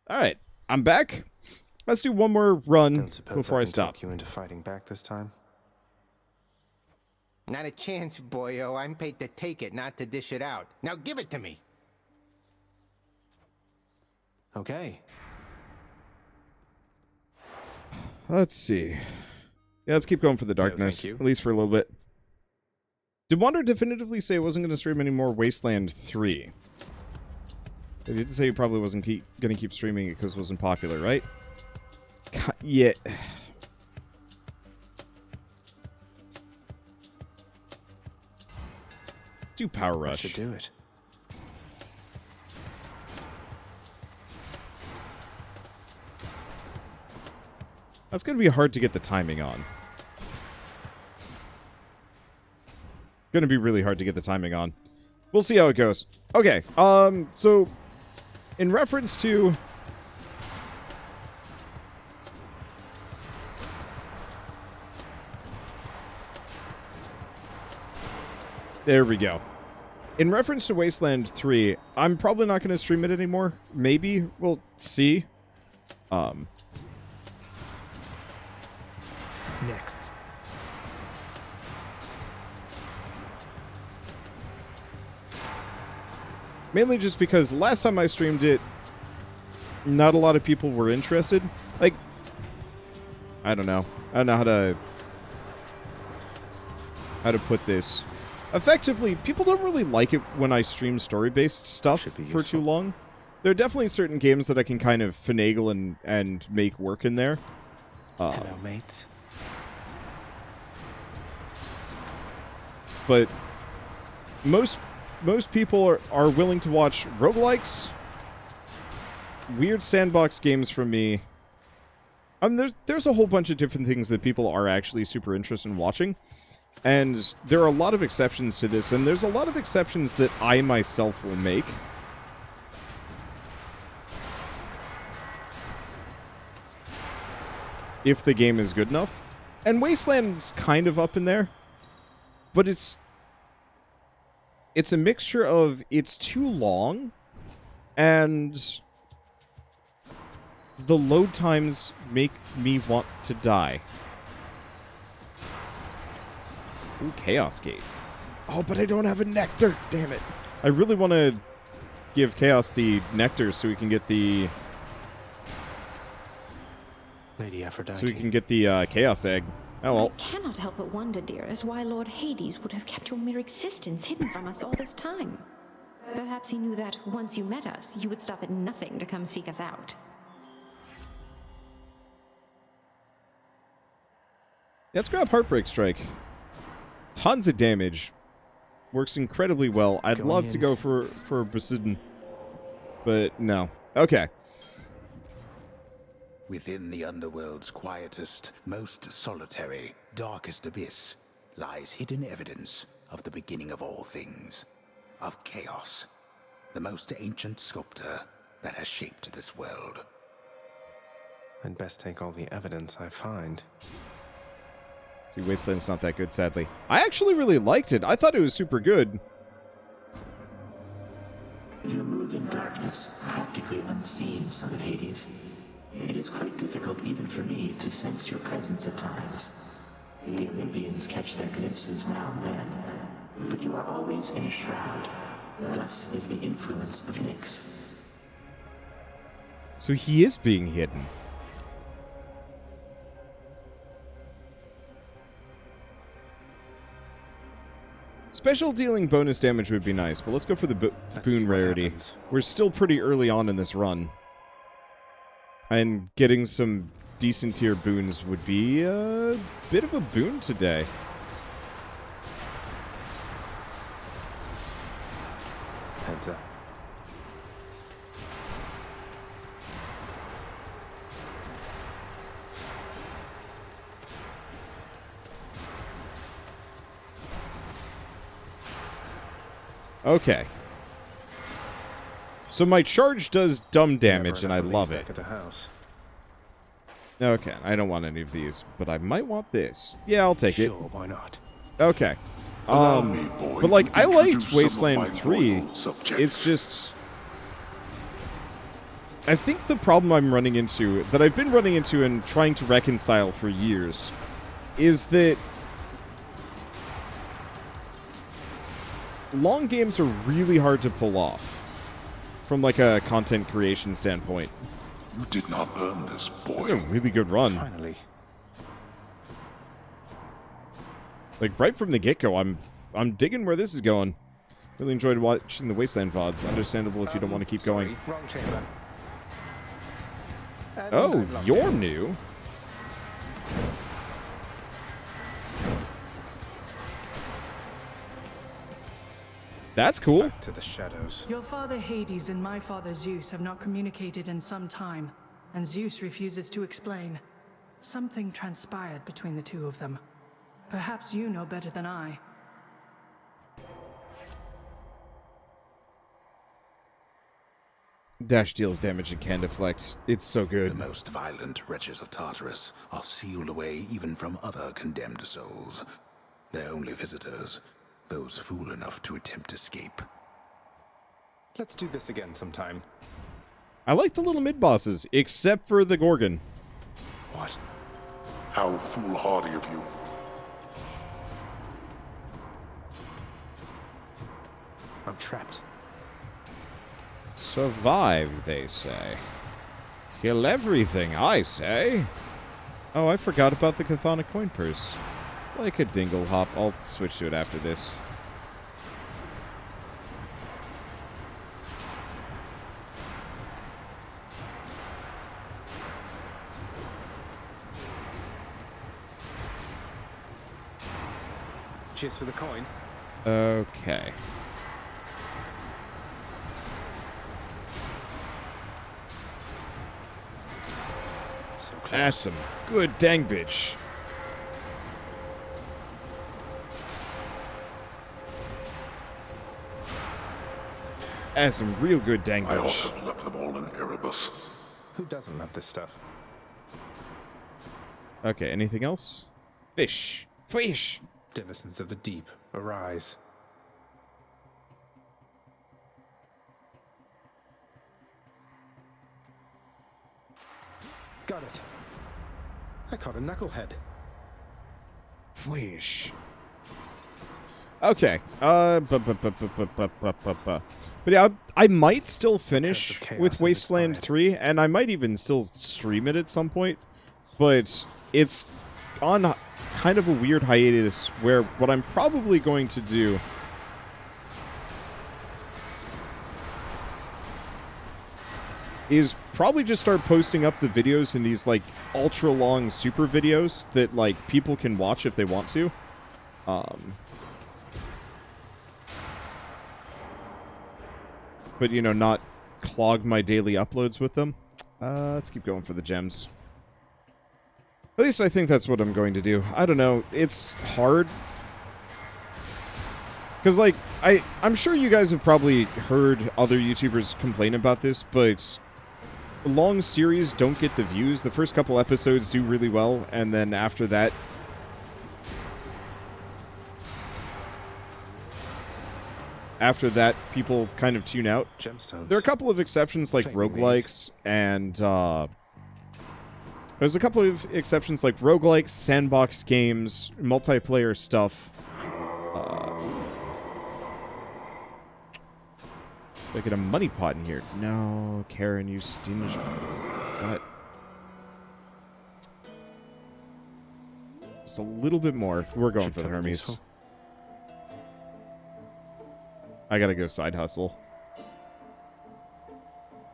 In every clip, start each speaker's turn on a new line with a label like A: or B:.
A: Alright, I'm back. Let's do one more run
B: Don't suppose
A: before I
B: can
A: stop.
B: talk you into fighting back this time?
C: Not a chance, boyo. I'm paid to take it, not to dish it out. Now give it to me.
B: Okay.
A: Let's see. Yeah, let's keep going for the darkness,
B: thank you.
A: at least for a little bit. Did Wander definitively say it wasn't going to stream any more Wasteland 3? He did say he probably wasn't going to keep streaming it because it wasn't popular, right? Yeah. Do Power Rush.
B: I should do it.
A: That's going to be hard to get the timing on. Going to be really hard to get the timing on. We'll see how it goes. Okay, so in reference to there we go. In reference to Wasteland 3, I'm probably not going to stream it anymore. Maybe. We'll see.
B: Next.
A: Mainly just because last time I streamed it, not a lot of people were interested. Like, I don't know. I don't know how to put this. Effectively, people don't really like it when I stream story-based stuff for too long. There are definitely certain games that I can kind of finagle and make work in there.
B: Hello, mates.
A: But most people are willing to watch roguelikes, weird sandbox games from me. There's a whole bunch of different things that people are actually super interested in watching. And there are a lot of exceptions to this, and there's a lot of exceptions that I myself will make. If the game is good enough. And Wasteland's kind of up in there. But it's a mixture of it's too long, and the load times make me want to die. Ooh, Chaos Gate. Oh, but I don't have a nectar. Damn it. I really want to give Chaos the nectar so we can get the
B: Lady Aphrodite.
A: so we can get the Chaos Egg. Oh well.
D: I cannot help but wonder, dearest, why Lord Hades would have kept your mere existence hidden from us all this time. Perhaps he knew that once you met us, you would stop at nothing to come seek us out.
A: Let's grab Heartbreak Strike. Tons of damage. Works incredibly well. I'd love to go for Poseidon, but no. Okay.
E: Within the Underworld's quietest, most solitary, darkest abyss lies hidden evidence of the beginning of all things, of chaos, the most ancient sculptor that has shaped this world.
B: I'd best take all the evidence I find.
A: See, Wasteland's not that good, sadly. I actually really liked it. I thought it was super good.
F: You move in darkness, practically unseen, son of Hades. It is quite difficult even for me to sense your presence at times. The Olympians catch their glimpses now and then, but you are always in a shroud. Thus is the influence of Nyx.
A: So he is being hidden. Special dealing bonus damage would be nice, but let's go for the boon rarity. We're still pretty early on in this run. And getting some decent tier boons would be a bit of a boon today.
B: Heads up.
A: Okay. So my charge does dumb damage, and I love it.
B: Back at the house.
A: Okay, I don't want any of these, but I might want this. Yeah, I'll take it.
B: Sure, why not?
A: Okay. But like, I liked Wasteland 3. It's just... I think the problem I'm running into, that I've been running into and trying to reconcile for years, is that long games are really hard to pull off from like a content creation standpoint.
G: You did not earn this, boy.
A: It's a really good run.
B: Finally.
A: Like right from the get-go, I'm digging where this is going. Really enjoyed watching the Wasteland VODs. Understandable if you don't want to keep going.
C: Wrong chamber. And
A: Oh,
C: I'm locked
A: you're
C: in.
A: new. That's cool.
B: Back to the shadows.
H: Your father Hades and my father Zeus have not communicated in some time, and Zeus refuses to explain. Something transpired between the two of them. Perhaps you know better than I.
A: Dash deals damage and can deflect. It's so
E: The
A: good.
E: most violent wretches of Tartarus are sealed away even from other condemned souls. Their only visitors, those fool enough to attempt escape.
B: Let's do this again sometime.
A: I like the little mid-bosses, except for the Gorgon.
B: What?
G: How foolhardy of you.
B: I'm trapped.
A: Survive, they say. Kill everything, I say. Oh, I forgot about the Chthonic coin purse. Like a dingle hop. I'll switch to it after this.
B: Cheers for the coin.
A: Okay.
B: So close.
A: That's some good dang bitch. That's some real good dang
G: I ought
A: bitch.
G: to have left them all in Erebus.
B: Who doesn't love this stuff?
A: Okay, anything else? Fish. Fish!
B: Denizens of the deep, arise. Got it. I caught a knucklehead.
A: Fish. Okay. But yeah, I might still finish
B: Curse of Chaos
A: with
B: has
A: Wasteland
B: expired.
A: 3, and I might even still stream it at some point. But it's on kind of a weird hiatus where what I'm probably going to do is probably just start posting up the videos in these like ultra long super videos that like people can watch if they want to. But you know, not clog my daily uploads with them. Let's keep going for the gems. At least I think that's what I'm going to do. I don't know. It's hard. Because, like, I'm sure you guys have probably heard other YouTubers complain about this, but long series don't get the views. The first couple episodes do really well, and then after that, people kind of tune out.
B: Gemstones.
A: There are a couple of exceptions like
B: Claiming
A: roguelikes and there's a couple of exceptions like roguelikes, sandbox games, multiplayer stuff. Did I get a money pot in here? No, Karen, you stinged butt. Just a little bit more. We're going
B: Should
A: for the
B: come in
A: Hermes.
B: useful.
A: I gotta go side hustle.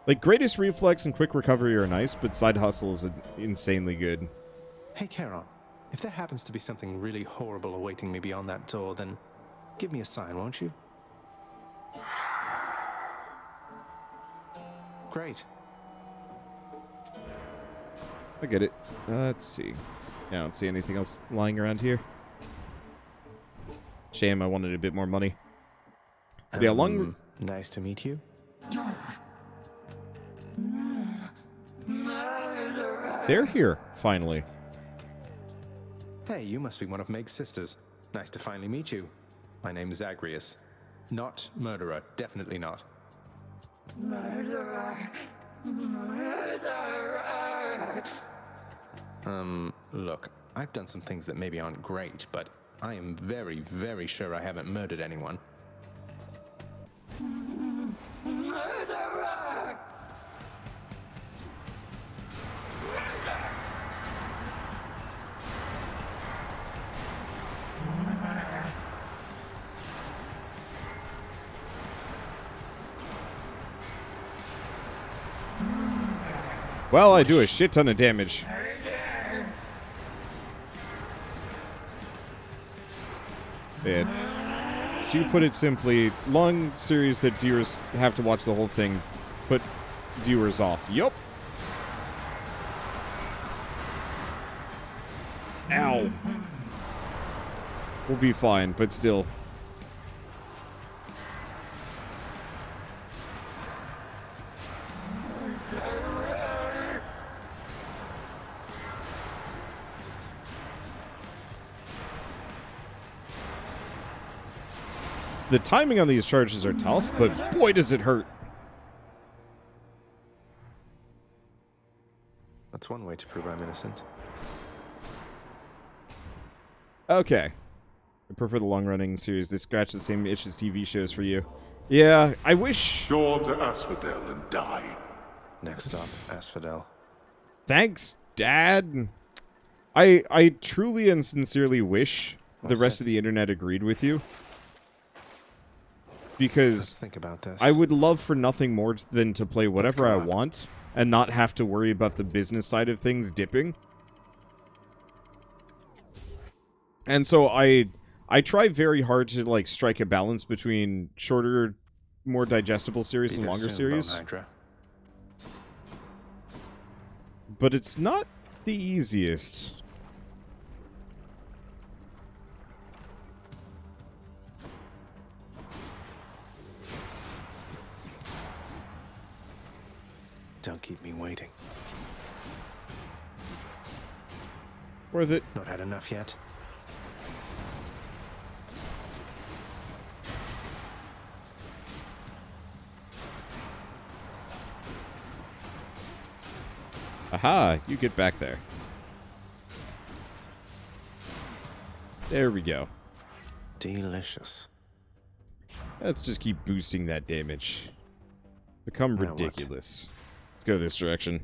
A: Like, greatest reflex and quick recovery are nice, but side hustle is insanely good.
B: Hey, Charon. If there happens to be something really horrible awaiting me beyond that door, then give me a sign, won't you? Great.
A: I get it. Let's see. I don't see anything else lying around here. Shame, I wanted a bit more money. But yeah, long...
B: Nice to meet you.
A: They're here, finally.
B: Hey, you must be one of Meg's sisters. Nice to finally meet you. My name is Agrius. Not murderer, definitely not.
H: Murderer.
B: Look, I've done some things that maybe aren't great, but I am very, very sure I haven't murdered anyone.
A: Well, I do a shit ton of damage. And to put it simply, long series that viewers have to watch the whole thing put viewers off. Yup. Ow. We'll be fine, but still. The timing on these charges are tough, but boy does it hurt.
B: That's one way to prove I'm innocent.
A: Okay. I prefer the long-running series. They scratch the same itch as TV shows for you. Yeah, I wish...
G: Go on to Asphodel and die.
B: Next stop, Asphodel.
A: Thanks, Dad. I truly and sincerely wish the rest of the internet agreed with you. Because
B: Let's think about this.
A: I would love for nothing more than to play whatever I want and not have to worry about the business side of things dipping. And so I try very hard to like strike a balance between shorter, more digestible series and longer series.
B: Hydra.
A: But it's not the easiest.
B: Don't keep me waiting.
A: Worth it.
B: Not had enough yet.
A: Aha, you get back there. There we go.
B: Delicious.
A: Let's just keep boosting that damage. Become
B: Now what?
A: ridiculous. Let's go this direction.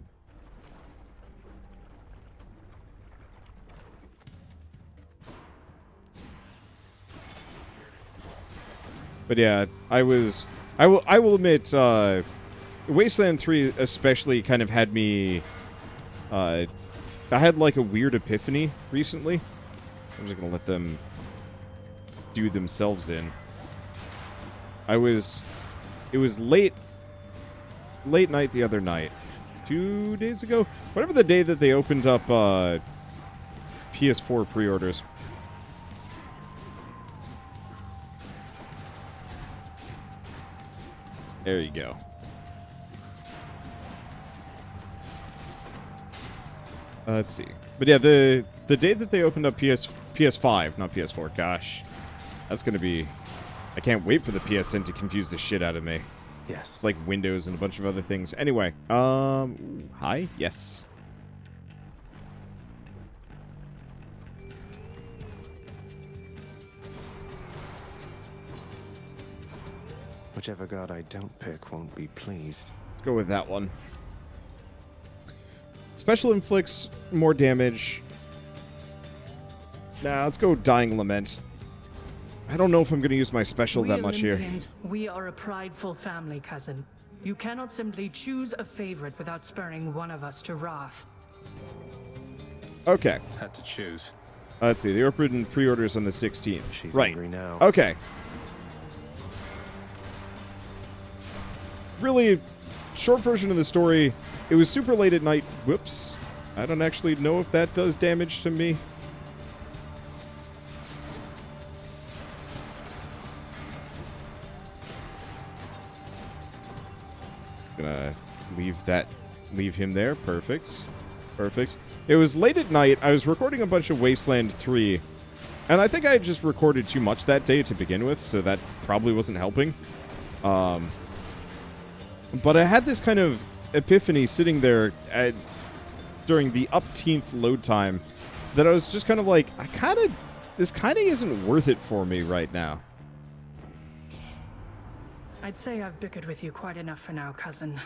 A: But yeah, I will admit, Wasteland 3 especially kind of had me, I had like a weird epiphany recently. I'm just gonna let them do themselves in. It was late night the other night. 2 days ago? Whatever the day that they opened up, PS4 pre-orders. There you go. Let's see. But yeah, the day that they opened up PS5, not PS4, gosh. That's gonna be... I can't wait for the PS10 to confuse the shit out of me.
B: Yes.
A: It's like Windows and a bunch of other things. Anyway, hi? Yes.
B: Whichever god I don't pick won't be pleased.
A: Let's go with that one. Special inflicts more damage. Nah, let's go Dying Lament. I don't know if I'm going to use my special that much here.
H: Olympians, we are a prideful family, cousin. You cannot simply choose a favorite without spurring one of us to wrath.
A: Okay.
B: Had to choose.
A: Let's see. They opened pre-orders on the 16th.
B: She's
A: right.
B: angry now.
A: Okay. Really, short version of the story, it was super late at night. Whoops. I don't actually know if that does damage to me. Gonna leave him there. Perfect. Perfect. It was late at night. I was recording a bunch of Wasteland 3, and I think I had just recorded too much that day to begin with, so that probably wasn't helping. But I had this kind of epiphany sitting there during the upteenth load time that I was just kind of like, this kind of isn't worth it for me right now.
H: I'd say I've bickered with you quite enough for now, cousin.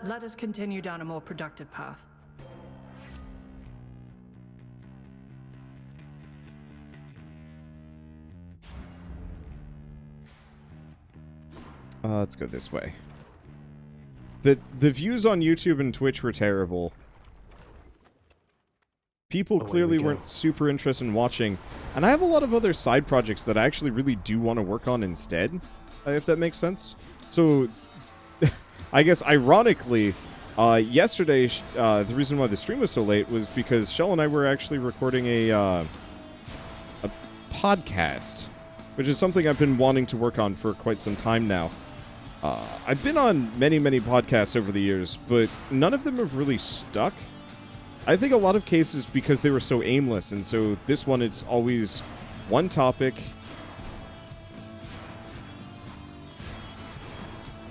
H: Let us continue down a more productive path.
A: Let's go this way. The views on YouTube and Twitch were terrible. People clearly weren't super interested in watching. And I have a lot of other side projects that I actually really do want to work on instead, if that makes sense. So, I guess ironically, yesterday, the reason why the stream was so late was because Shell and I were actually recording a podcast, which is something I've been wanting to work on for quite some time now. I've been on many, many podcasts over the years, but none of them have really stuck. I think a lot of cases because they were so aimless, and so this one, it's always one topic,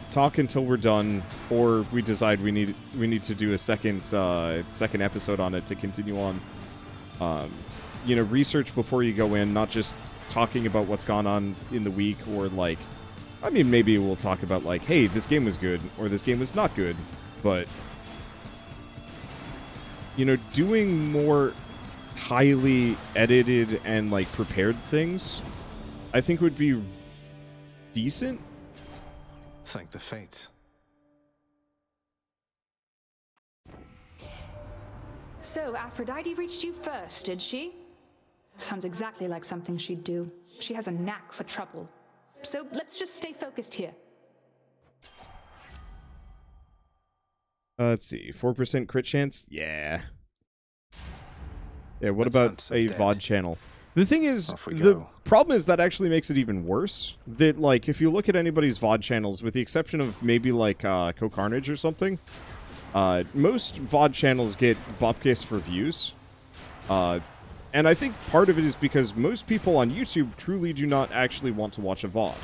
A: talk until we're done, or we decide we need to do a second episode on it to continue on. You know, research before you go in, not just talking about what's gone on in the week, or like, I mean, maybe we'll talk about like, hey, this game was good, or this game was not good, but you know, doing more highly edited and like prepared things, I think would be decent.
B: Thank the fates.
I: So, Aphrodite reached you first, did she? Sounds exactly like something she'd do. She has a knack for trouble. So, let's just stay focused here.
A: Let's see, 4% crit chance? Yeah. Yeah, what
B: That
A: about
B: sounds so
A: a
B: dead.
A: VOD channel? The thing is,
B: Off we
A: the
B: go.
A: problem is that actually makes it even worse. That, like, if you look at anybody's VOD channels, with the exception of maybe, like, Co-Carnage or something, most VOD channels get bupkis for views. And I think part of it is because most people on YouTube truly do not actually want to watch a VOD.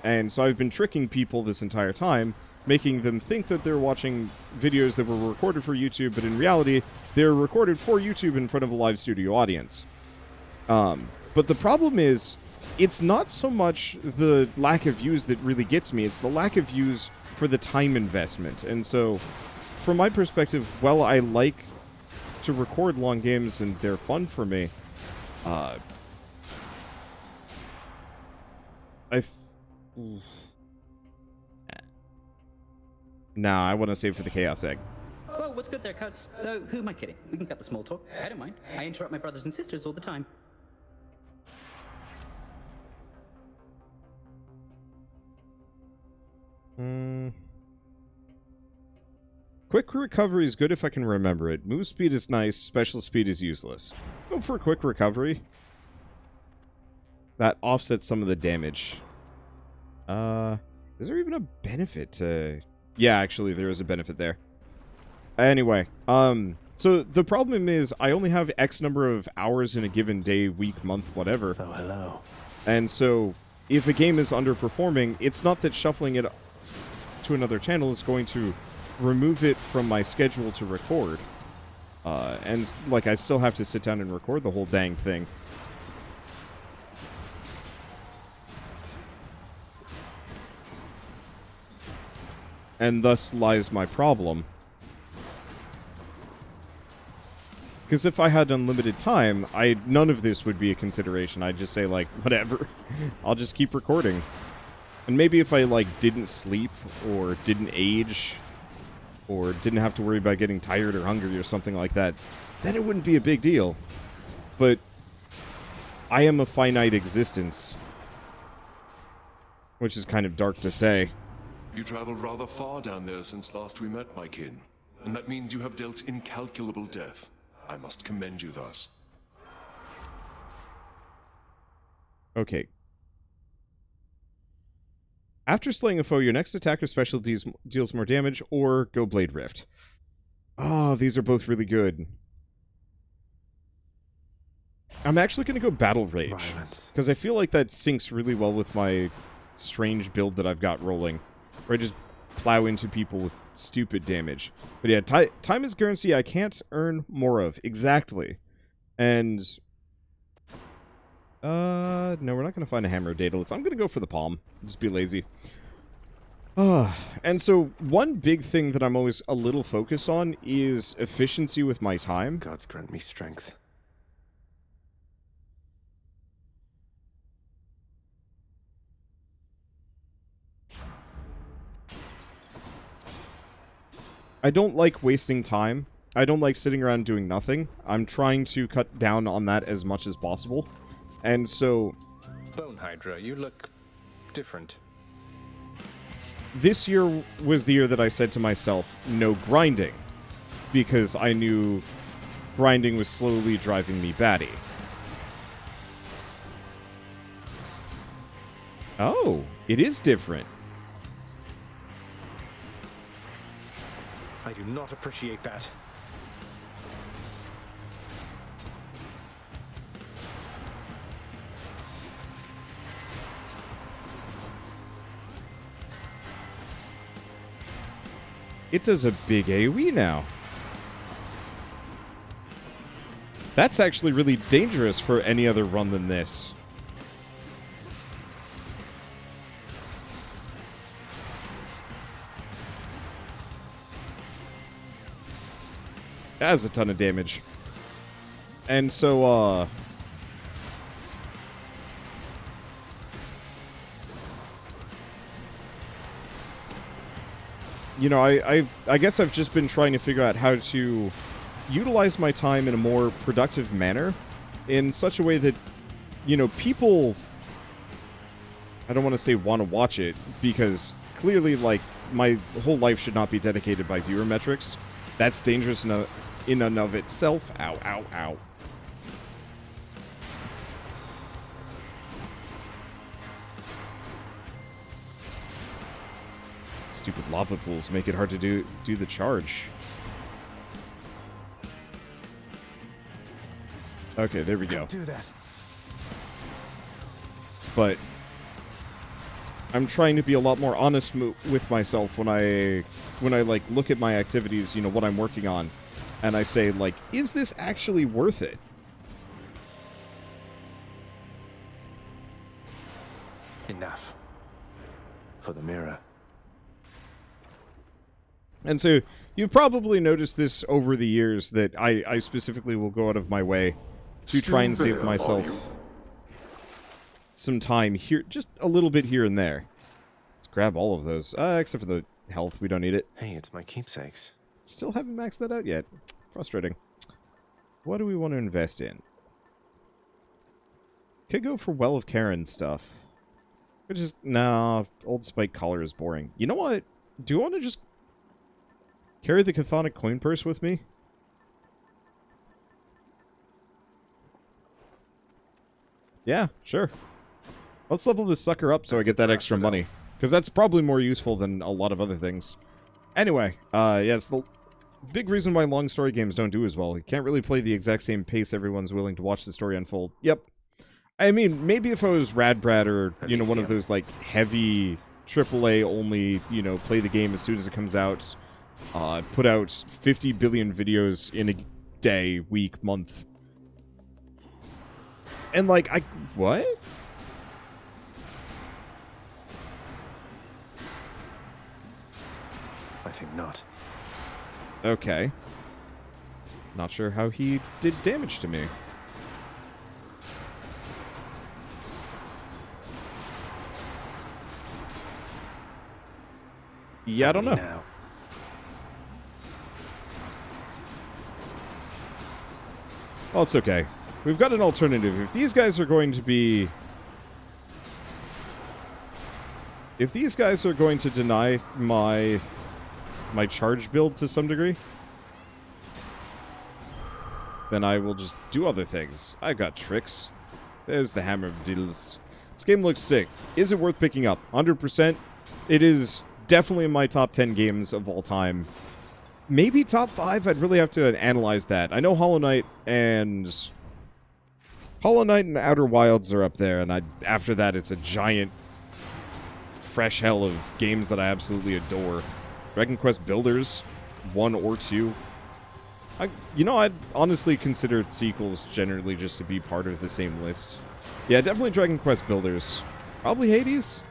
A: And so I've been tricking people this entire time, making them think that they're watching videos that were recorded for YouTube, but in reality, they're recorded for YouTube in front of a live studio audience. But the problem is, it's not so much the lack of views that really gets me, it's the lack of views for the time investment. And so, from my perspective, while I like to record long games and they're fun for me, Nah, I want to save for the Chaos Egg.
J: Well, what's good there, cuz? Though, who am I kidding? We can cut the small talk. I don't mind. I interrupt my brothers and sisters all the time.
A: Quick recovery is good if I can remember it. Move speed is nice, special speed is useless. Let's go for a quick recovery. That offsets some of the damage. Is there even a benefit to... Yeah, actually, there is a benefit there. Anyway, so the problem is I only have X number of hours in a given day, week, month, whatever.
B: Oh, hello.
A: And so, if a game is underperforming, it's not that shuffling it to another channel is going to remove it from my schedule to record. And, like, I still have to sit down and record the whole dang thing. And thus lies my problem. Because if I had unlimited time, none of this would be a consideration. I'd just say, like, whatever. I'll just keep recording. And maybe if I, like, didn't sleep, or didn't age, or didn't have to worry about getting tired or hungry or something like that, then it wouldn't be a big deal. But I am a finite existence. Which is kind of dark to say.
K: You traveled rather far down there since last we met, my kin. And that means you have dealt incalculable death. I must commend you thus.
A: Okay. After slaying a foe, your next attack or special deals more damage, or go Blade Rift. Oh, these are both really good. I'm actually going to go Battle Rage. Because I feel like that syncs really well with my strange build that I've got rolling. Where I just plow into people with stupid damage. But yeah, time is currency I can't earn more of. Exactly. And... no, we're not going to find a hammer daedalus. I'm going to go for the palm. Just be lazy. And so, one big thing that I'm always a little focused on is efficiency with my time.
B: Gods grant me strength.
A: I don't like wasting time. I don't like sitting around doing nothing. I'm trying to cut down on that as much as possible. And so...
B: Bone Hydra, you look different.
A: This year was the year that I said to myself, no grinding. Because I knew grinding was slowly driving me batty. Oh, it is different.
B: I do not appreciate that.
A: It does a big AoE now. That's actually really dangerous for any other run than this. That has a ton of damage. And so, you know, I guess I've just been trying to figure out how to utilize my time in a more productive manner, in such a way that, you know, people, I don't want to say want to watch it, because clearly, like, my whole life should not be dedicated by viewer metrics. That's dangerous in and of itself. Ow, ow, ow. Stupid lava pools make it hard to do the charge. Okay, there we go.
B: Do that.
A: But I'm trying to be a lot more honest with myself when I like look at my activities, you know, what I'm working on, and I say, like, is this actually worth it?
B: Enough. For the mirror.
A: And so, you've probably noticed this over the years, that I specifically will go out of my way to try and save myself some time here, just a little bit here and there. Let's grab all of those, except for the health, we don't need it.
B: Hey, it's my keepsakes.
A: Still haven't maxed that out yet. Frustrating. What do we want to invest in? Could go for Well of Karen stuff. Which is, nah, Old Spike Collar is boring. You know what? Do you want to just carry the Chthonic coin purse with me? Yeah, sure. Let's level this sucker up so I get that extra money. Because that's probably more useful than a lot of other things. Anyway, yes, the big reason why long story games don't do as well. You can't really play the exact same pace everyone's willing to watch the story unfold. Yep. I mean, maybe if I was Radbrad or, you know, one of those, like, heavy AAA only, you know, play the game as soon as it comes out, put out 50 billion videos in a day, week, month. And, like, what?
B: I think not.
A: Okay. Not sure how he did damage to me. Yeah, I don't know.
B: Now.
A: Well, it's okay. We've got an alternative. If these guys are going to be... If these guys are going to deny my charge build to some degree, then I will just do other things. I got tricks. There's the Hammer of Diddles. This game looks sick. Is it worth picking up? 100%. It is definitely in my top 10 games of all time. Maybe top 5? I'd really have to analyze that. I know Hollow Knight and Outer Wilds are up there, and after that it's a giant fresh hell of games that I absolutely adore. Dragon Quest Builders, 1 or 2. I'd honestly consider sequels generally just to be part of the same list. Yeah, definitely Dragon Quest Builders. Probably Hades?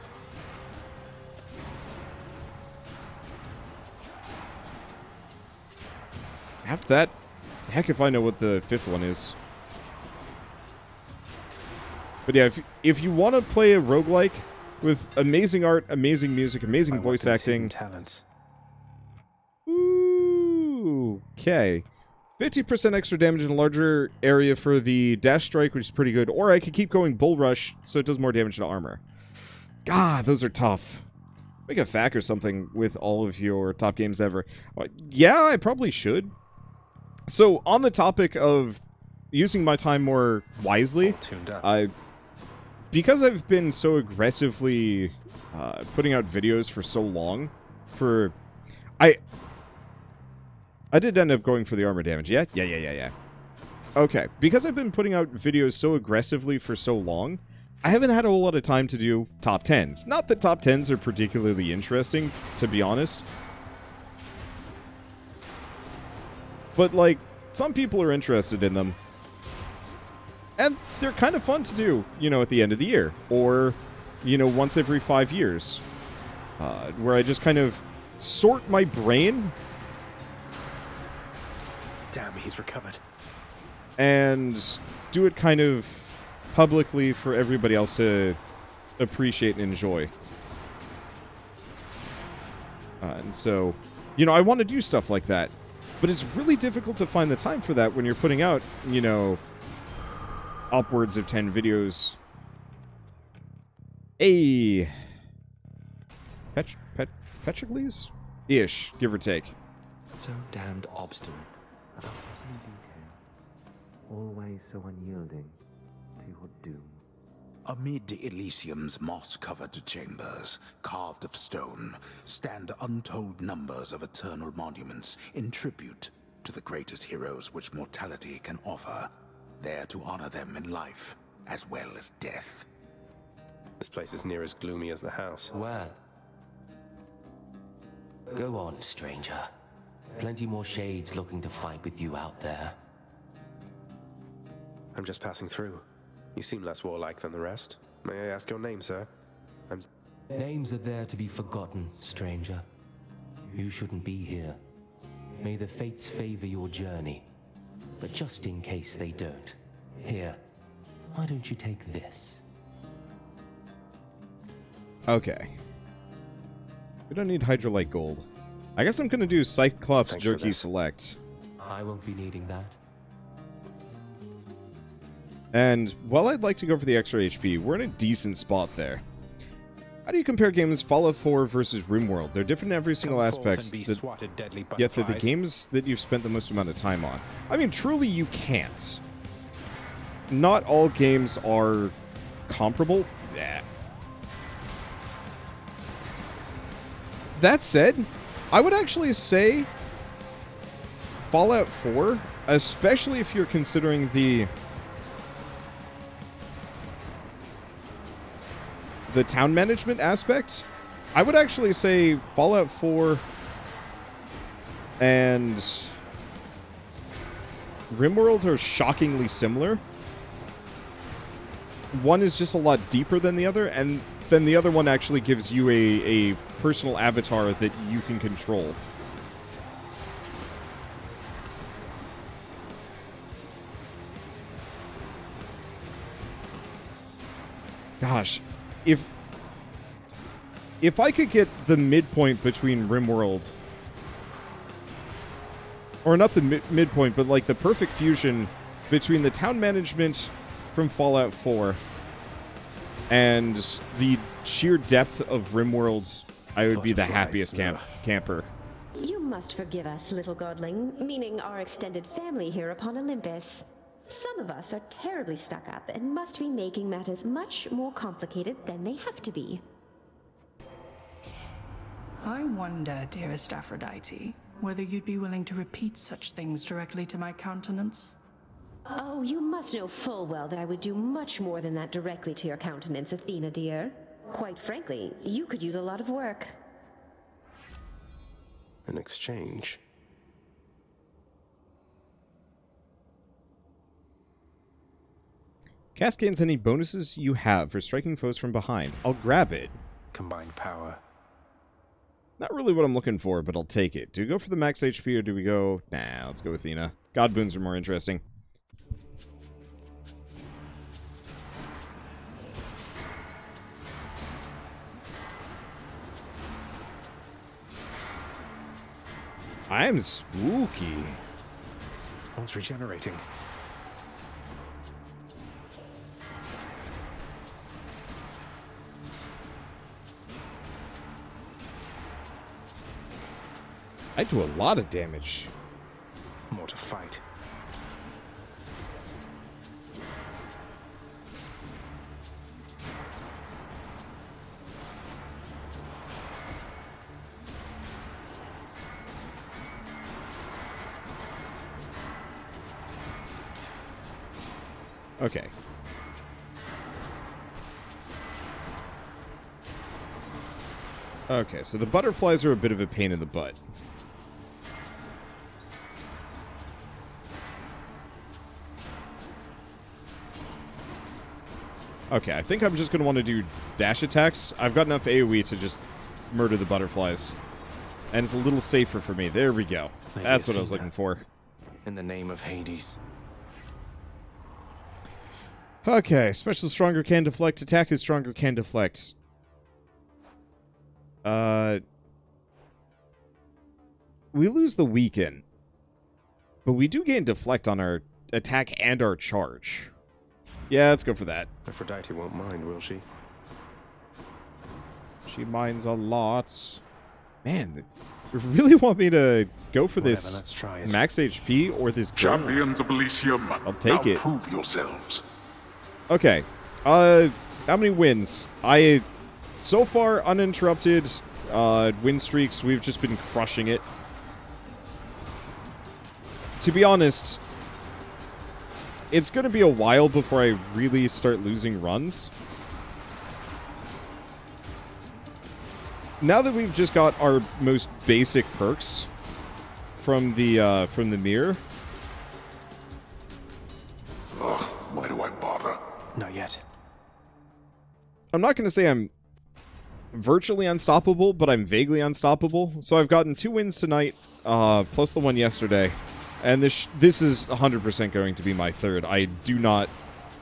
A: After that, heck if I know what the 5th one is. But yeah, if you want to play a roguelike with amazing art, amazing music, amazing voice acting...
B: talents.
A: Ooh, okay. 50% extra damage in a larger area for the dash strike, which is pretty good. Or I could keep going bull rush, so it does more damage to armor. God, those are tough. Make a FAQ or something with all of your top games ever. Yeah, I probably should. So, on the topic of using my time more wisely, because I've been so aggressively putting out videos for so long, I did end up going for the armor damage, yeah? Yeah. Okay, because I've been putting out videos so aggressively for so long, I haven't had a whole lot of time to do top 10s. Not that top 10s are particularly interesting, to be honest. But, like, some people are interested in them. And they're kind of fun to do, at the end of the year. Or, once every 5 years. Where I just kind of sort my brain...
B: Damn, he's recovered.
A: And do it kind of publicly for everybody else to appreciate and enjoy. And so, I want to do stuff like that. But it's really difficult to find the time for that when you're putting out, upwards of 10 videos. Petrocles? Ish, give or take.
L: So damned obstinate. Always so unyielding to your doom.
E: Amid Elysium's moss-covered chambers, carved of stone, stand untold numbers of eternal monuments in tribute to the greatest heroes which mortality can offer, there to honor them in life as well as death.
B: This place is near as gloomy as the house.
L: Well, go on, stranger. Plenty more shades looking to fight with you out there.
B: I'm just passing through. You seem less warlike than the rest. May I ask your name, sir?
L: Names are there to be forgotten, stranger. You shouldn't be here. May the fates favor your journey. But just in case they don't, here, why don't you take this?
A: Okay. We don't need Hydra like gold. I guess I'm gonna do Cyclops Jerky Select.
L: I won't be needing that.
A: And while I'd like to go for the extra HP, we're in a decent spot there. How do you compare games Fallout 4 versus RimWorld? They're different in every single aspect, yet they're the games that you've spent the most amount of time on. I mean, truly you can't. Not all games are comparable. Yeah. That said, I would actually say Fallout 4, especially if you're considering the town management aspect, I would actually say Fallout 4 and RimWorld are shockingly similar. One is just a lot deeper than the other, and then the other one actually gives you a personal avatar that you can control. Gosh, if I could get the midpoint between RimWorld, or not the midpoint, but like the perfect fusion between the town management from Fallout 4 and the sheer depth of RimWorld, I would be the happiest camper.
D: You must forgive us, little godling, meaning our extended family here upon Olympus. Some of us are terribly stuck up and must be making matters much more complicated than they have to be.
H: I wonder, dearest Aphrodite, whether you'd be willing to repeat such things directly to my countenance.
D: Oh, you must know full well that I would do much more than that directly to your countenance, Athena dear. Quite frankly, you could use a lot of work.
B: In exchange.
A: Cast gains any bonuses you have for striking foes from behind. I'll grab it.
B: Combined power.
A: Not really what I'm looking for, but I'll take it. Do we go for the max HP or do we go... Nah, let's go Athena. God boons are more interesting. I am spooky.
B: One's regenerating.
A: I do a lot of damage.
B: More to fight.
A: Okay. Okay, so the butterflies are a bit of a pain in the butt. Okay, I think I'm just going to want to do dash attacks. I've got enough AoE to just murder the butterflies. And it's a little safer for me. There we go.
B: Maybe
A: That's what I
B: Athena.
A: was looking for.
B: In the name of Hades.
A: Okay, special stronger can deflect. Attack is stronger can deflect. We lose the weaken. But we do gain deflect on our attack and our charge. Yeah, let's go for that.
B: Aphrodite won't mind, will she?
A: She minds a lot. Man, you really want me to go for this
B: Let's try it.
A: max HP or this
G: Champions of Elysium,
A: I'll take
G: now
A: it.
G: prove yourselves.
A: Okay. How many wins? So far, uninterrupted win streaks. We've just been crushing it. To be honest, it's going to be a while before I really start losing runs. Now that we've just got our most basic perks from the mirror.
G: Ugh, why do I bother?
B: Not yet.
A: I'm not going to say I'm virtually unstoppable, but I'm vaguely unstoppable. So I've gotten 2 wins tonight, plus the one yesterday. And this is 100% going to be my third. I do not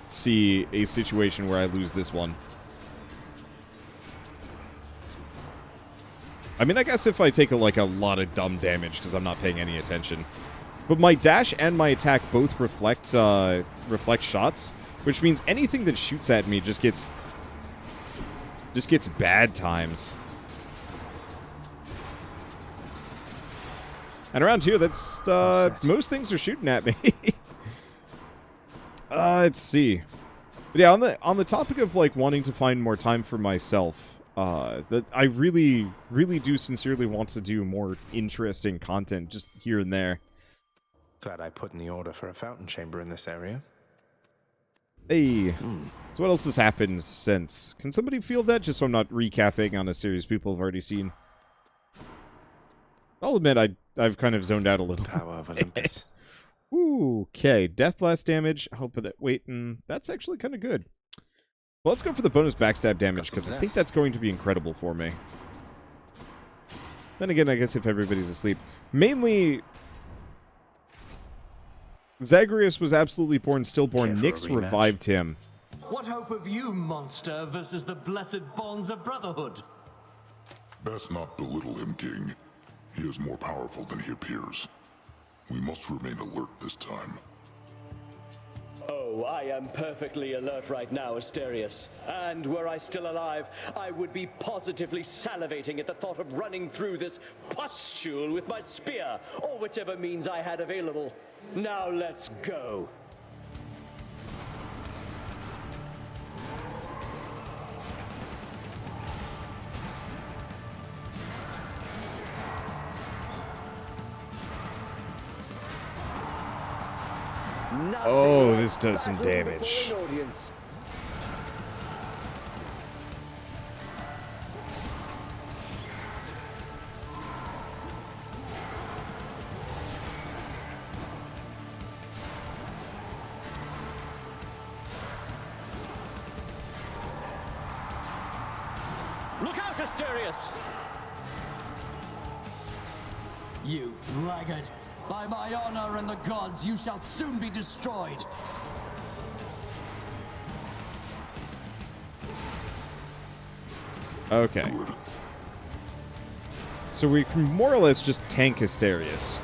A: see a situation where I lose this one. I mean, I guess if I take a lot of dumb damage because I'm not paying any attention. But my dash and my attack both reflect shots, which means anything that shoots at me just gets bad times. And around here, that's most things are shooting at me. Let's see. But yeah, on the topic of wanting to find more time for myself, that I really do sincerely want to do more interesting content just here and there.
B: Glad I put in the order for a fountain chamber in this area.
A: Hey, so what else has happened since? Can somebody feel that, just so I'm not recapping on a series people have already seen? I'll admit I've kind of zoned out a little.
B: Power of Olympus.
A: Ooh, okay, death blast damage. Hope that that's actually kind of good. Well, let's go for the bonus backstab damage because I think that's going to be incredible for me. Then again, I guess if everybody's asleep, mainly Zagreus was absolutely born stillborn. Nyx revived him.
M: What hope have you, monster, versus the blessed bonds of brotherhood?
G: Best not belittle him, King. He is more powerful than he appears. We must remain alert this time.
N: Oh, I am perfectly alert right now, Asterius. And were I still alive, I would be positively salivating at the thought of running through this pustule with my spear, or whichever means I had available. Now let's go.
A: Oh, this does some damage.
N: Asterius!
M: You blackguard! By my honor and the gods, you shall soon be destroyed!
A: Okay. So we can more or less just tank Asterius.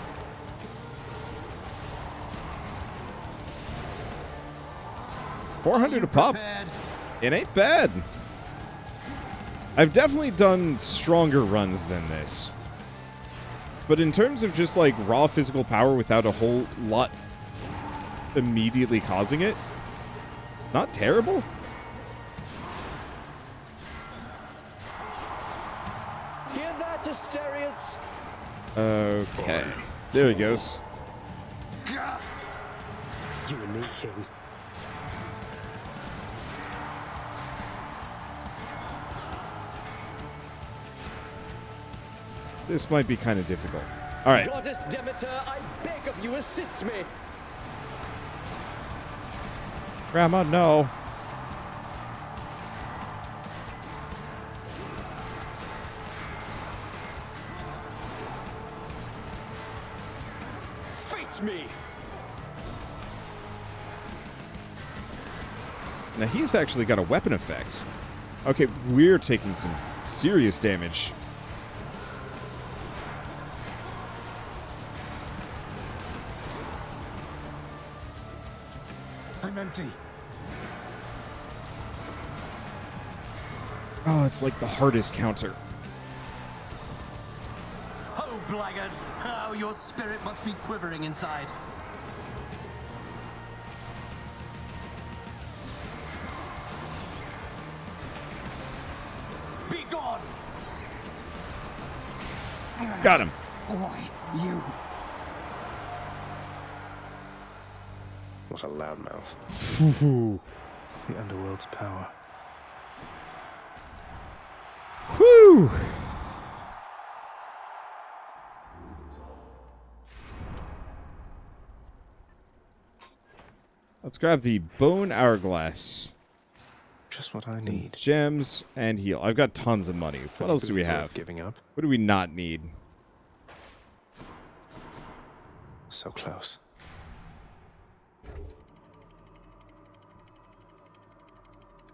A: $400 a pop. It ain't bad. I've definitely done stronger runs than this. But in terms of just like raw physical power without a whole lot immediately causing it, not terrible.
N: Hear that, Asterius?
A: Okay. There he goes.
B: You and me, King.
A: This might be kind of difficult. All right.
N: Goddess Demeter, I beg of you, assist me.
A: Grandma, no.
N: Face me.
A: Now he's actually got a weapon effect. Okay, we're taking some serious damage.
B: I'm empty.
A: Oh, it's like the hardest counter.
M: Oh, blackguard! How your spirit must be quivering inside. Be gone!
A: Got him.
M: Why, you?
B: What a loudmouth. The Underworld's power.
A: Whew! Let's grab the bone hourglass.
B: Just what I need.
A: Gems and heal. I've got tons of money. What else do we have?
B: Giving up.
A: What do we not need?
B: So close.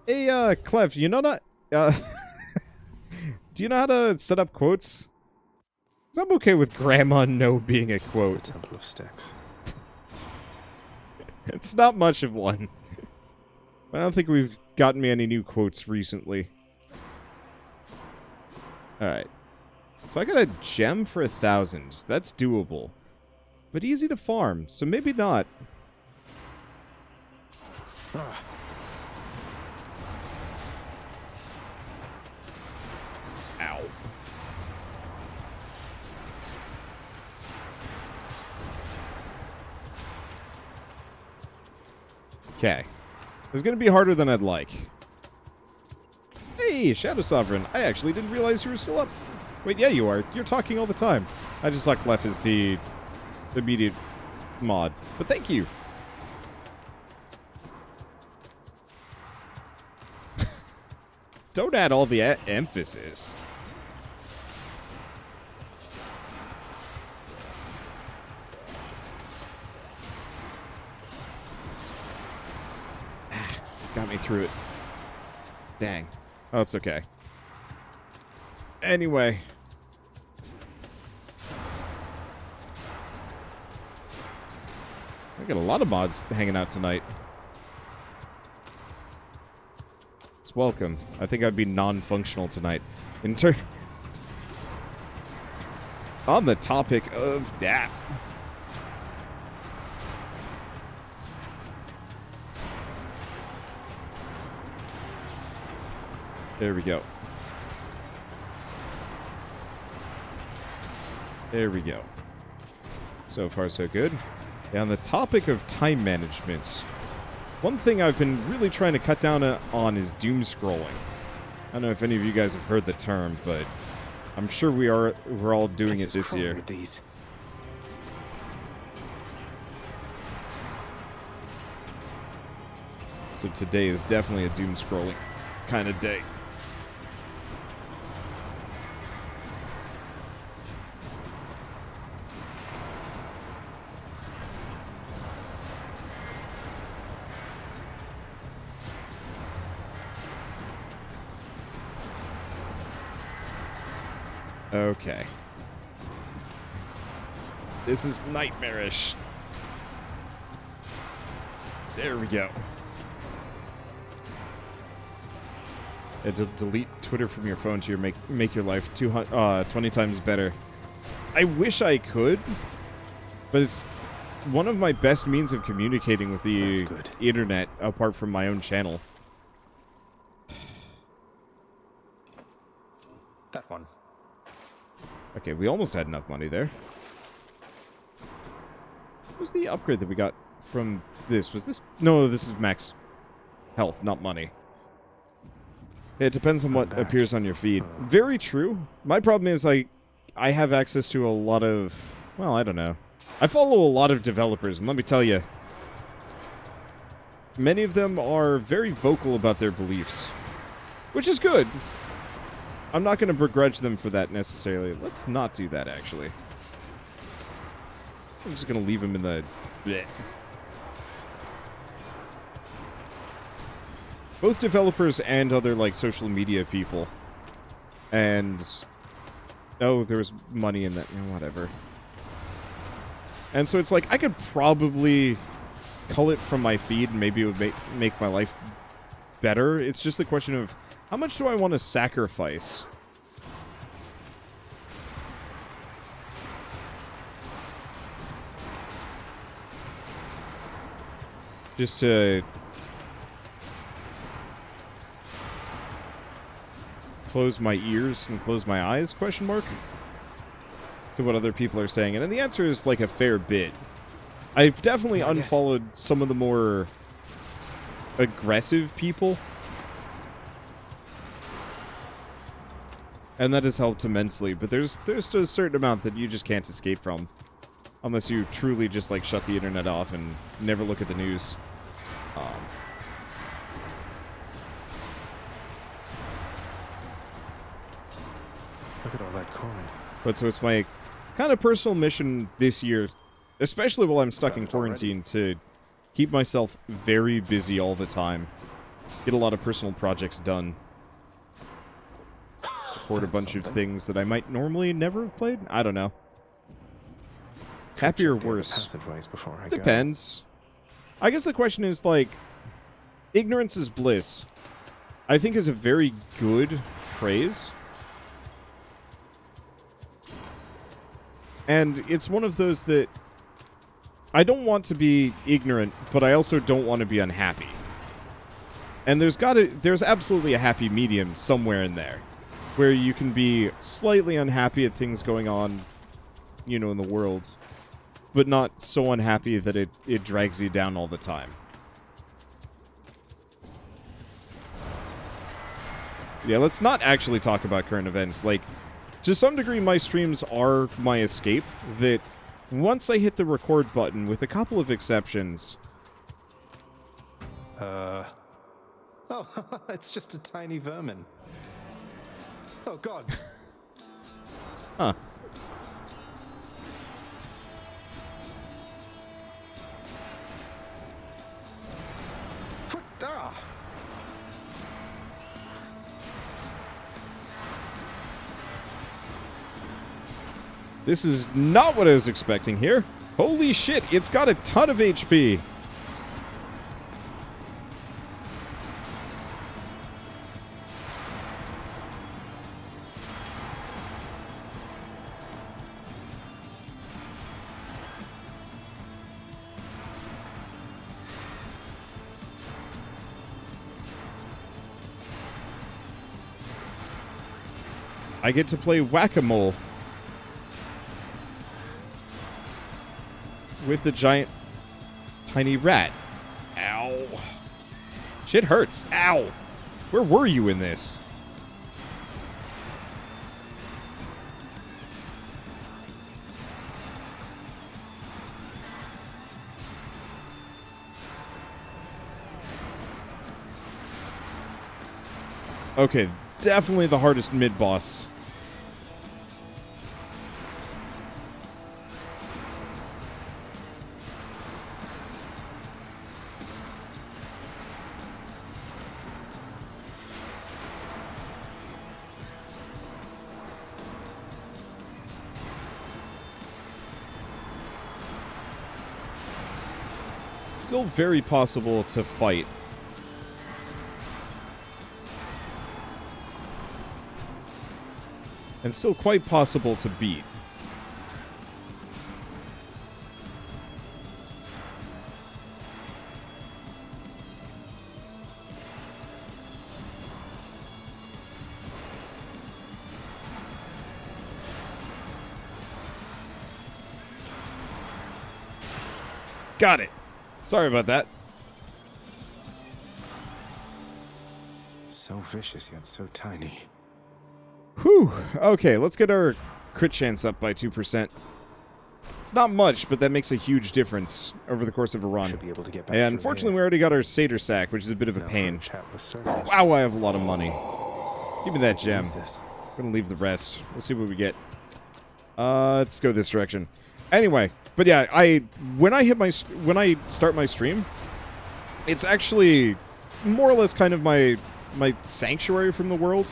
A: Hey, Clef, you know not... do you know how to set up quotes? 'Cause I'm okay with Grandma No being a quote.
B: The Temple of Styx.
A: It's not much of one. I don't think we've gotten me any new quotes recently. Alright. So I got a gem for 1,000. That's doable. But easy to farm, so maybe not. Ow. Okay. This is going to be harder than I'd like. Hey, Shadow Sovereign. I actually didn't realize you were still up. Wait, yeah, you are. You're talking all the time. I just thought Clef is the immediate mod. But thank you. Don't add all the emphasis. Got me through it. Dang. Oh, it's okay. Anyway. I got a lot of mods hanging out tonight. It's welcome. I think I'd be non-functional tonight. On the topic of that. There we go. There we go. So far, so good. And on the topic of time management, one thing I've been really trying to cut down on is doomscrolling. I don't know if any of you guys have heard the term, but I'm sure we're all doing it this year.
B: With these.
A: So today is definitely a doomscrolling kind of day. Okay. This is nightmarish. There we go. And to delete Twitter from your phone to make your life 20 times better. I wish I could, but it's one of my best means of communicating with the internet apart from my own channel.
B: That one.
A: Okay, we almost had enough money there. What was the upgrade that we got from this? Was this... No, this is max health, not money. It depends on what appears on your feed. Very true. My problem is I have access to a lot of... Well, I don't know. I follow a lot of developers, and let me tell you, many of them are very vocal about their beliefs, which is good. I'm not going to begrudge them for that necessarily. Let's not do that, actually. I'm just going to leave him in the... Blech. Both developers and other, like, social media people. And... Oh, there was money in that. Whatever. And so it's like, I could probably cull it from my feed, and maybe it would make my life better. It's just the question of, how much do I want to sacrifice? Just to... close my ears and close my eyes, question mark? To what other people are saying. And the answer is, like, a fair bit. I've definitely unfollowed some of the more aggressive people. And that has helped immensely. But there's a certain amount that you just can't escape from. Unless you truly just, like, shut the internet off and never look at the news.
B: Look at all that coin.
A: But so it's my kind of personal mission this year, especially while I'm stuck in quarantine, to keep myself very busy all the time. Get a lot of personal projects done. Record a bunch of things that I might normally never have played. I don't know. Happy or worse? Depends. I guess the question is, like, ignorance is bliss. I think is a very good phrase. And it's one of those that I don't want to be ignorant, but I also don't want to be unhappy. And there's absolutely a happy medium somewhere in there, where you can be slightly unhappy at things going on, you know, in the world, but not so unhappy that it drags you down all the time. Yeah, let's not actually talk about current events. Like, to some degree, my streams are my escape, that once I hit the record button, with a couple of exceptions...
B: Oh, it's just a tiny vermin. Oh, gods.
A: Huh. This is not what I was expecting here. Holy shit, it's got a ton of HP. I get to play whack-a-mole with the giant tiny rat. Ow. Shit hurts. Ow. Where were you in this? Okay, definitely the hardest mid-boss. Still very possible to fight. And still quite possible to beat. Got it. Sorry about that.
B: So vicious yet so tiny.
A: Whew. Okay, let's get our crit chance up by 2%. It's not much, but that makes a huge difference over the course of a run.
B: Should be able to get back
A: And
B: through
A: unfortunately,
B: here.
A: we already got our satyr sack, which is a bit of a
B: Now for
A: pain.
B: chat with Cerberus.
A: Wow, I have a lot of money. Give me that gem.
B: Use this.
A: I'm gonna leave the rest. We'll see what we get. Let's go this direction. Anyway, but yeah, when I start my stream, it's actually more or less kind of my sanctuary from the world.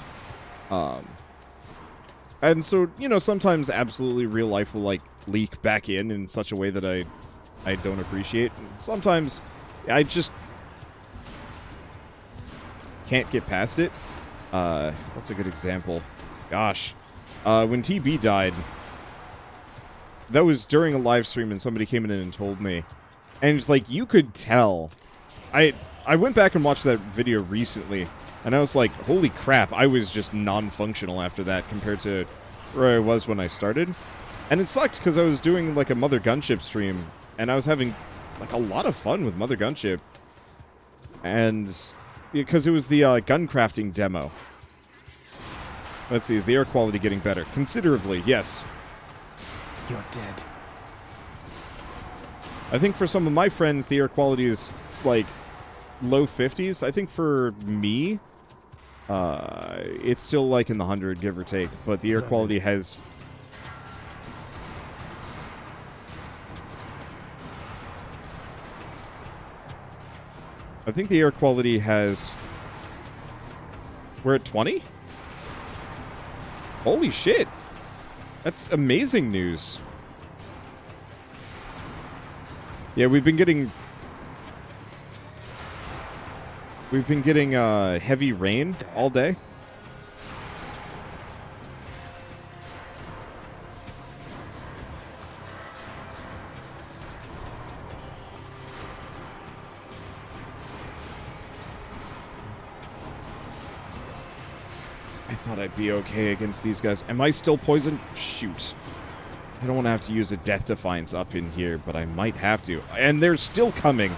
A: And so, you know, sometimes absolutely real life will like leak back in such a way that I don't appreciate. Sometimes I just can't get past it. What's a good example? Gosh. When TB died, that was during a live stream and somebody came in and told me. And it's like, you could tell. I went back and watched that video recently, and I was like, holy crap, I was just non-functional after that compared to where I was when I started. And it sucked because I was doing like a Mother Gunship stream, and I was having like a lot of fun with Mother Gunship. And because it was the gun crafting demo. Let's see, is the air quality getting better? Considerably, yes.
B: You're dead.
A: I think for some of my friends, the air quality is like low 50s. I think for me, it's still like in the 100, give or take. But the air quality has... I think the air quality has... We're at 20? Holy shit. That's amazing news. Yeah, we've been getting heavy rain all day. I thought I'd be okay against these guys. Am I still poisoned? Shoot. I don't want to have to use a Death Defiance up in here, but I might have to. And they're still coming.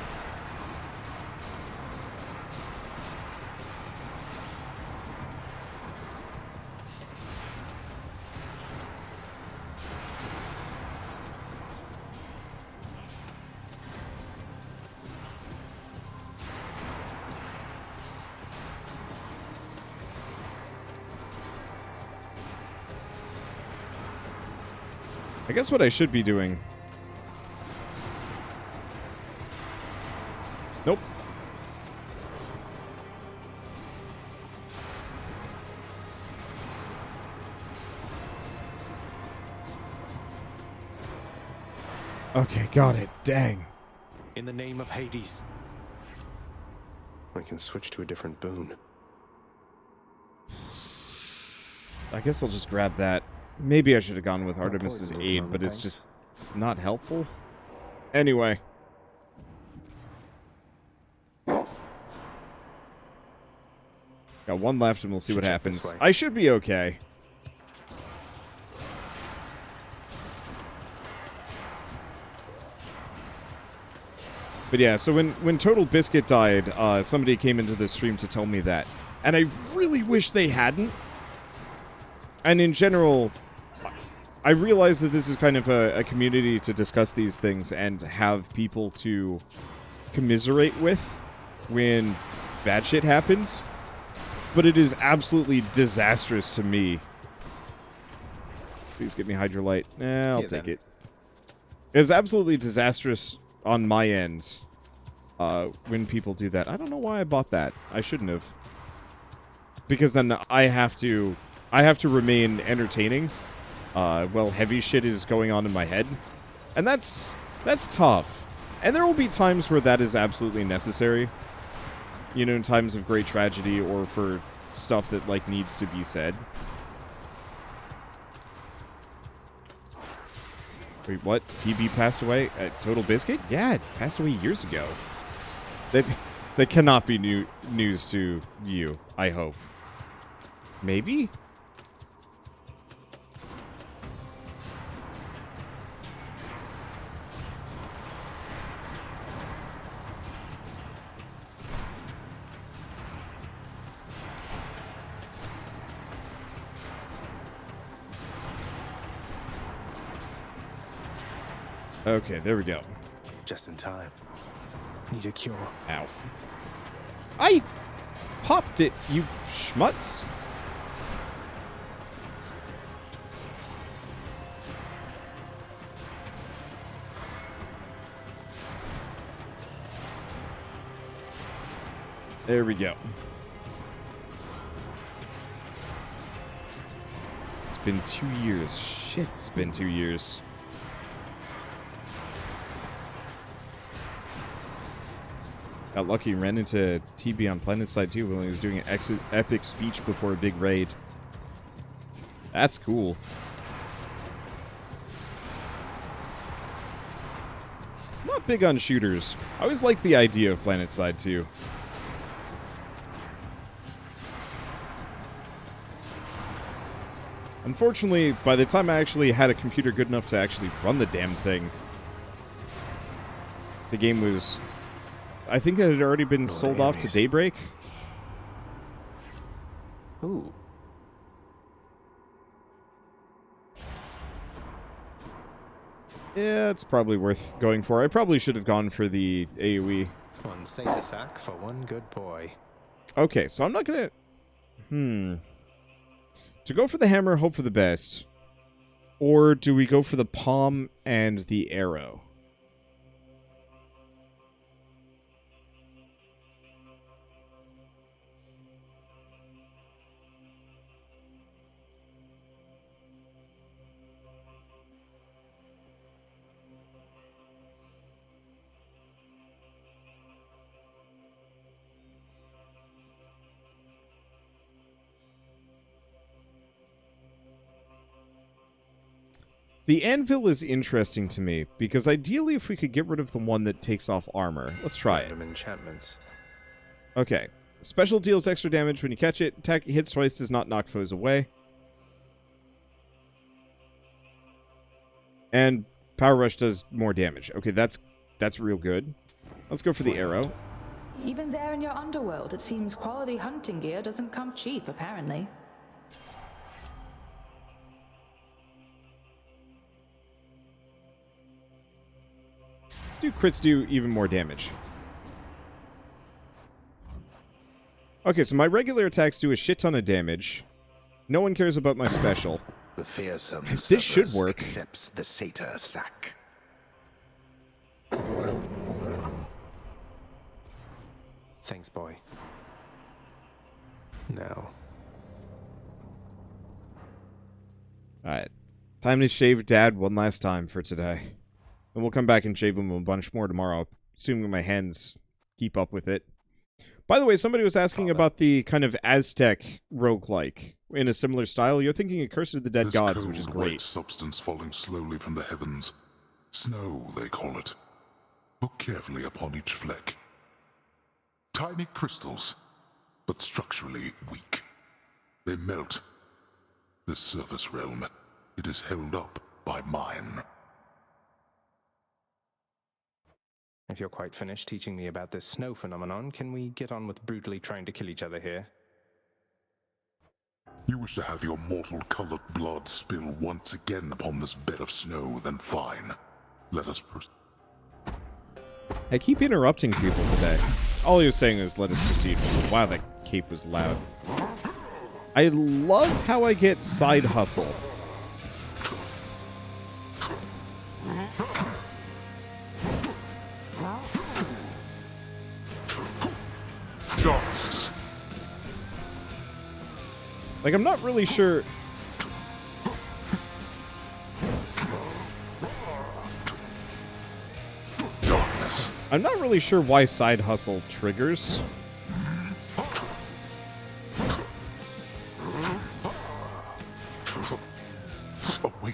A: I guess what I should be doing... Nope. Okay, got it. Dang.
B: In the name of Hades. I can switch to a different boon.
A: I guess I'll just grab that. Maybe I should have gone with Artemis's aid, but it's not helpful. Anyway. Got one left and we'll see what happens. I should be okay. But yeah, so when Total Biscuit died, somebody came into the stream to tell me that. And I really wish they hadn't. And in general, I realize that this is kind of a community to discuss these things and have people to commiserate with when bad shit happens. But it is absolutely disastrous to me. Please get me Hydra Light. I'll take it. It's absolutely disastrous on my end when people do that. I don't know why I bought that. I shouldn't have. Because then I have to remain entertaining while heavy shit is going on in my head. And that's tough. And there will be times where that is absolutely necessary. You know, in times of great tragedy or for stuff that, like, needs to be said. Wait, what? TB passed away at Total Biscuit? Yeah, it passed away years ago. That cannot be news to you, I hope. Maybe? Okay, there we go.
B: Just in time. Need a cure.
A: Ow. I popped it, you schmutz. There we go. It's been 2 years. Shit, it's been 2 years. Got lucky and ran into TB on Planetside too when he was doing an epic speech before a big raid. That's cool. I'm not big on shooters. I always liked the idea of Planetside too. Unfortunately, by the time I actually had a computer good enough to actually run the damn thing, the game was... I think it had already been sold off to Daybreak.
B: Ooh.
A: Yeah, it's probably worth going for. I probably should have gone for the AoE.
B: One Sata sack for one good boy.
A: Okay, so I'm not gonna... To go for the hammer, hope for the best. Or do we go for the palm and the arrow? The anvil is interesting to me, because ideally if we could get rid of the one that takes off armor. Let's try it.
B: Enchantments.
A: Okay. Special deals extra damage when you catch it. Attack hits twice, does not knock foes away. And Power Rush does more damage. Okay, that's real good. Let's go for the arrow.
I: Even there in your underworld, it seems quality hunting gear doesn't come cheap, apparently.
A: Do crits do even more damage? Okay, so my regular attacks do a shit ton of damage. No one cares about my special.
E: The fearsome
A: this should work.
E: Accepts the satyr sack.
B: Thanks, boy. Now.
A: Alright. Time to shave Dad one last time for today. And we'll come back and shave him a bunch more tomorrow, assuming my hands keep up with it. By the way, somebody was asking about the kind of Aztec roguelike in a similar style. You're thinking of Curse of the Dead Gods, which is great.
G: White substance falling slowly from the heavens. Snow, they call it. Look carefully upon each fleck. Tiny crystals, but structurally weak. They melt. This surface realm, it is held up by mine.
B: If you're quite finished teaching me about this snow phenomenon, can we get on with brutally trying to kill each other here?
G: You wish to have your mortal-colored blood spill once again upon this bed of snow, then fine. Let us proceed.
A: I keep interrupting people today. All he was saying is, let us proceed. Wow, that cape was loud. I love how I get side hustle. Like, I'm not really sure...
G: Darkness.
A: I'm not really sure why side hustle triggers.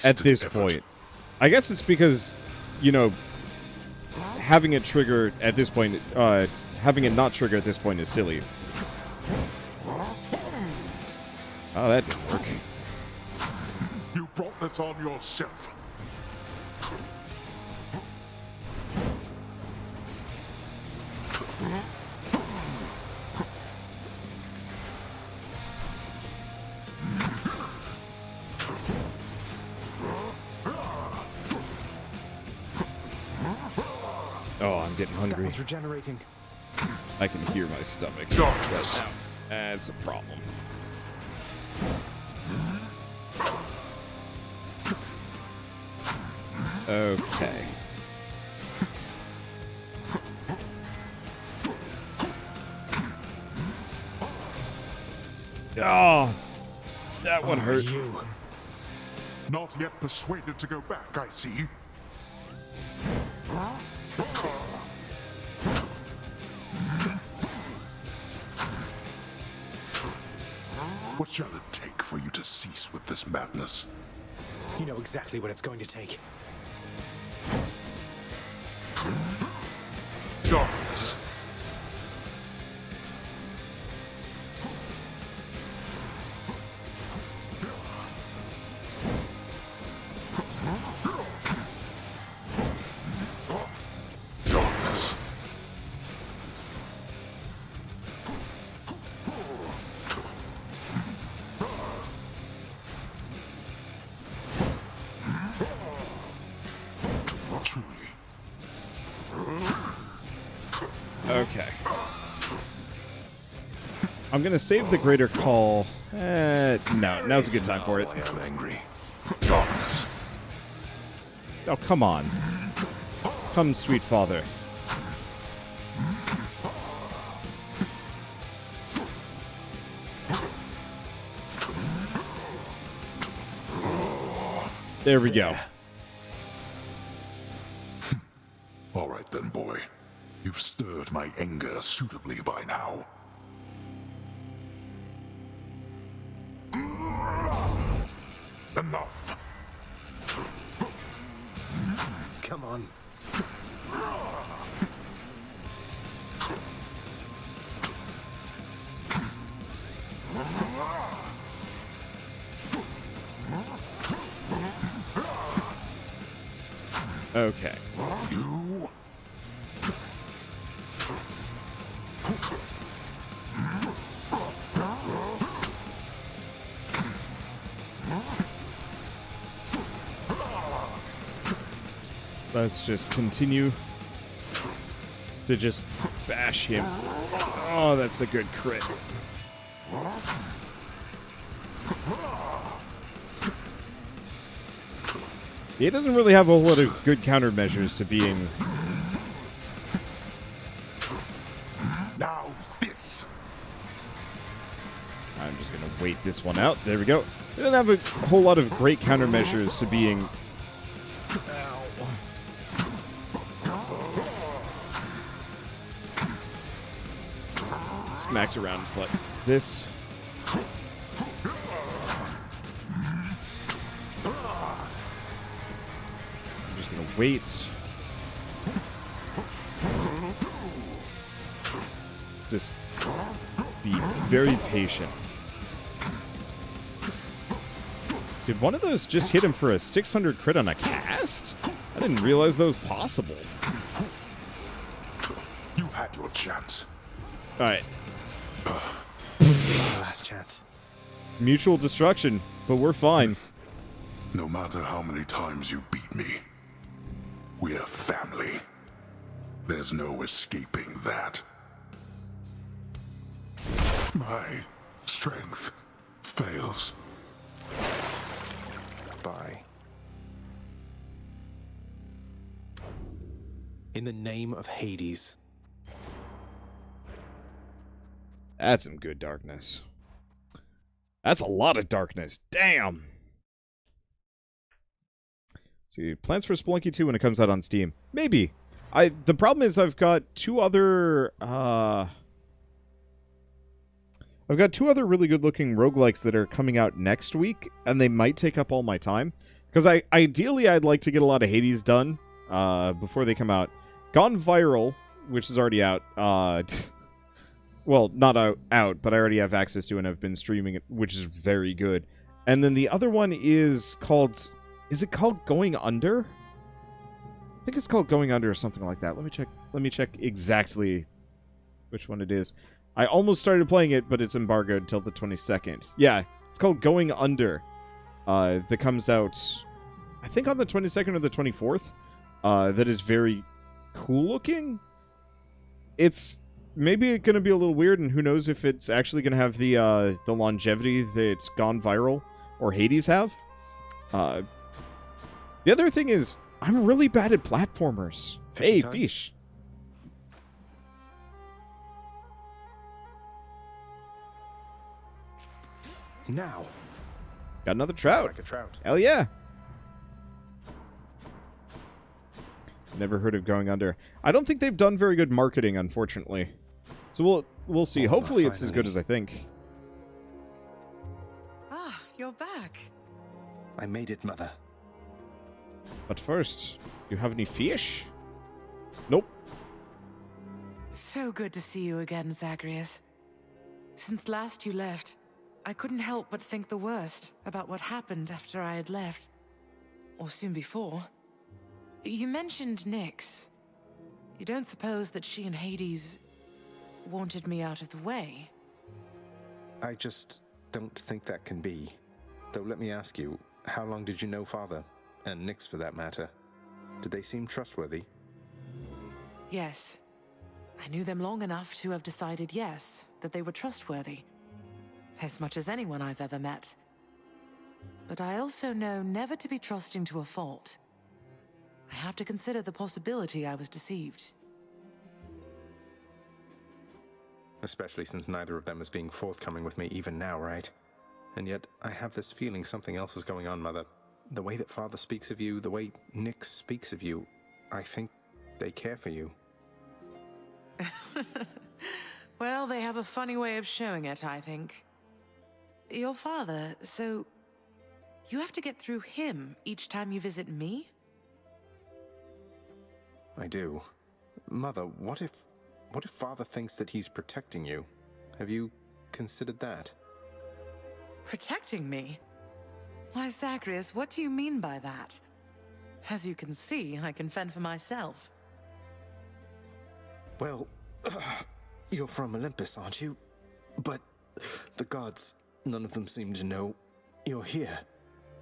A: At this point. I guess it's because, you know, having it trigger at this point, having it not trigger at this point is silly. Oh, that didn't work.
G: You brought this on yourself.
A: Oh, I'm getting hungry.
B: That was regenerating.
A: I can hear my stomach.
G: Darkness.
A: That's a problem. Okay. Oh, that one hurt.
G: You. Not yet persuaded to go back, I see. What shall it take for you to cease with this madness?
B: You know exactly what it's going to take.
G: Darkness. Darkness. Truly.
A: Okay. I'm gonna save the greater call. No, now's a good time for it.
K: I am angry.
G: Darkness.
A: Oh, come on. Come, sweet father. There we go.
G: All right then, boy. You've stirred my anger suitably by now. Enough.
B: Come on.
A: Okay.
G: You.
A: Let's just continue to just bash him. Oh, that's a good crit. He doesn't really have a whole lot of good countermeasures to being...
G: Now this.
A: I'm just going to wait this one out. There we go. He doesn't have a whole lot of great countermeasures to being... Smacks around like this. I'm just gonna wait. Just be very patient. Did one of those just hit him for a 600 crit on a cast? I didn't realize that was possible.
G: You had your chance.
A: Alright.
B: Last chance.
A: Mutual destruction, but we're fine.
G: No matter how many times you beat me, we're family. There's no escaping that. My strength fails.
B: Bye. In the name of Hades.
A: That's some good darkness. That's a lot of darkness. Damn! See, plans for Spelunky 2 when it comes out on Steam. Maybe. The problem is I've got two other really good looking roguelikes that are coming out next week, and they might take up all my time. Because ideally I'd like to get a lot of Hades done before they come out. Gone Viral, which is already out. Well, not out, but I already have access to and I've been streaming it, which is very good. And then the other one is called... Is it called Going Under? I think it's called Going Under or something like that. Let me check exactly which one it is. I almost started playing it, but it's embargoed until the 22nd. Yeah, it's called Going Under. That comes out, I think, on the 22nd or the 24th. That is very cool looking. It's maybe going to be a little weird, and who knows if it's actually going to have the longevity that's Gone Viral or Hades have. The other thing is, I'm really bad at platformers. Hey, fish.
B: Now.
A: Got another trout.
B: Like a trout.
A: Hell yeah. Never heard of Going Under. I don't think they've done very good marketing, unfortunately. So we'll see. Hopefully it's as good as I think.
O: Ah, you're back.
B: I made it, Mother.
A: But first, you have any fish? Nope.
O: So good to see you again, Zagreus. Since last you left, I couldn't help but think the worst about what happened after I had left. Or soon before. You mentioned Nyx. You don't suppose that she and Hades wanted me out of the way?
B: I just don't think that can be. Though let me ask you, how long did you know Father? And Nyx for that matter. Did they seem trustworthy?
O: Yes. I knew them long enough to have decided yes, that they were trustworthy. As much as anyone I've ever met. But I also know never to be trusting to a fault. I have to consider the possibility I was deceived.
B: Especially since neither of them is being forthcoming with me even now, right? And yet, I have this feeling something else is going on, Mother. The way that Father speaks of you, the way Nyx speaks of you, I think they care for you.
O: Well, they have a funny way of showing it, I think. Your father, so you have to get through him each time you visit me?
B: I do. Mother, what if Father thinks that he's protecting you? Have you considered that?
O: Protecting me? Why, Zagreus, what do you mean by that? As you can see, I can fend for myself.
B: Well, you're from Olympus, aren't you? But the gods, none of them seem to know you're here,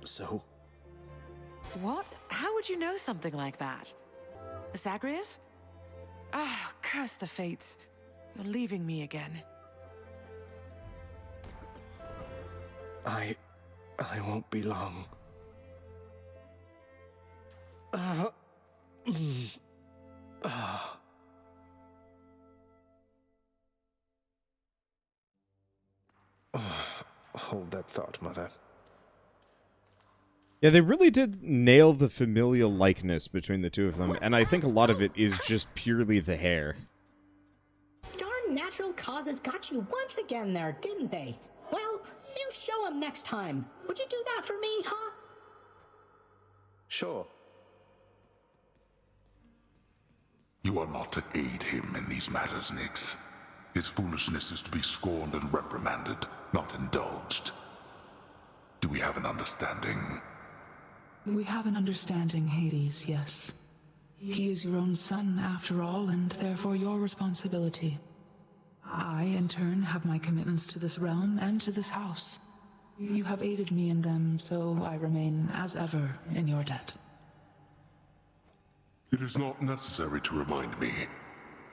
B: so...
O: What? How would you know something like that? Zagreus? Ah, curse the fates. You're leaving me again.
B: I won't be long. Hold that thought, Mother.
A: Yeah, they really did nail the familial likeness between the two of them, and I think a lot of it is just purely the hair.
P: Darn natural causes got you once again there, didn't they? Well, you show him next time. Would you do that for me, huh?
B: Sure.
G: You are not to aid him in these matters, Nyx. His foolishness is to be scorned and reprimanded, not indulged. Do we have an understanding?
Q: We have an understanding, Hades, yes. He is your own son, after all, and therefore your responsibility. I, in turn, have my commitments to this realm and to this house. You have aided me in them, so I remain, as ever, in your debt.
G: It is not necessary to remind me.